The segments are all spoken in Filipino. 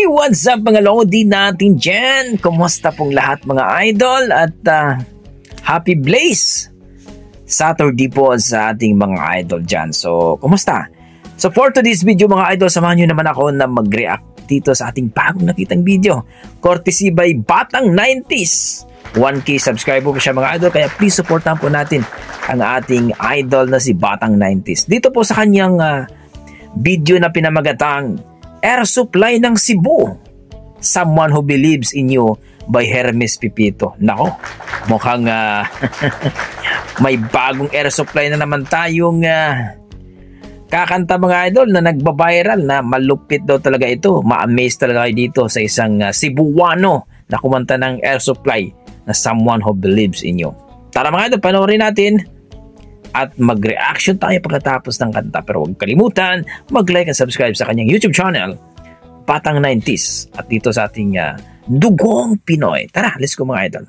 Hey, what's up mga lodi natin dyan? Kumusta pong lahat mga idol? At happy Blaze Saturday po sa ating mga idol dyan. So, kumusta? So, for today's video mga idol, samahan nyo naman ako na mag-react dito sa ating bagong nakitang video. Courtesy by Batang 90s. 1K subscriber po siya mga idol, kaya please supportan po natin ang ating idol na si Batang 90s. Dito po sa kanyang video na pinamagatang Air Supply ng Cebu, Someone Who Believes in You by Hermes Pipito. Nako, mukhang may bagong air supply na naman tayong kakanta mga idol na nagbabiral na malupit daw talaga ito. Ma-amaze talaga kayo dito sa isang Cebuano na kumanta ng air supply na Someone Who Believes in You. Tara mga idol, panoorin natin at mag-reaction tayo pagkatapos ng kanta. Pero huwag kalimutan mag-like and subscribe sa kanyang YouTube channel, Batang 90s, at dito sa ating Dugong Pinoy. Tara, let's go mga idol.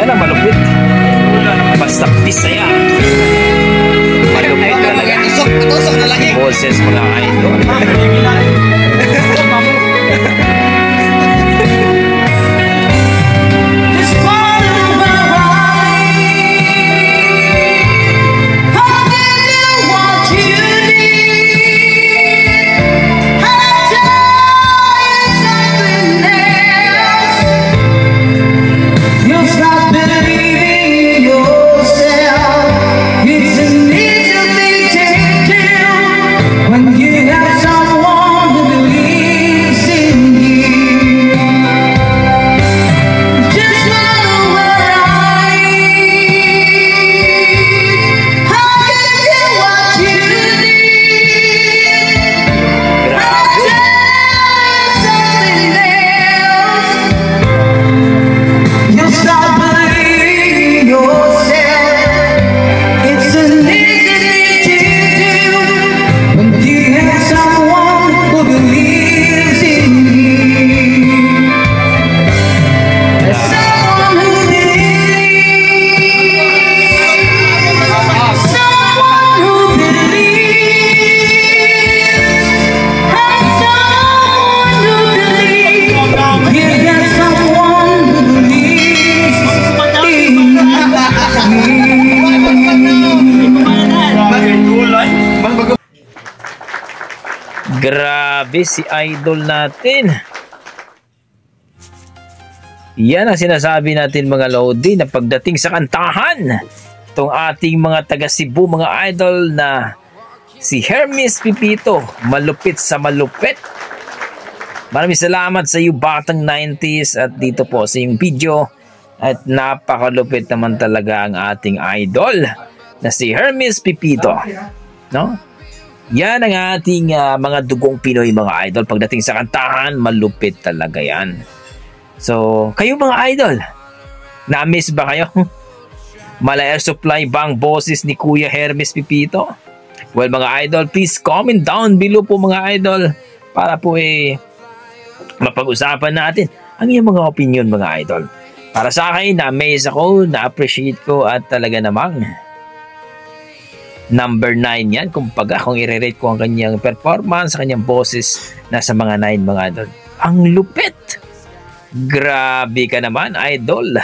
Yan ang malupit. Basta Bisaya. Malupit talaga. Tusok na lagi. Boses mga idol. Grabe si idol natin. Yan ang sinasabi natin mga Lodi na pagdating sa kantahan, itong ating mga taga Cebu, mga idol na si Hermes Pipito, malupit sa malupit. Maraming salamat sa iyo batang 90s at dito po sa iyong video. At napakalupit naman talaga ang ating idol na si Hermes Pipito. No? Yan ang ating mga dugong Pinoy mga idol. Pagdating sa kantahan, malupit talaga yan. So, kayo mga idol, na-miss ba kayo? Mala Air Supply bang boses ni Kuya Hermes Pipito? Well mga idol, please comment down below po mga idol para po mapag-usapan natin ang iyong mga opinion mga idol. Para sa akin, na-amaze ako, na-appreciate ko at talaga namang number 9 yan. Kumbaga kung i-rate ko ang kanyang performance, kanyang boses, nasa mga 9 mga idol. Ang lupit! Grabe ka naman idol!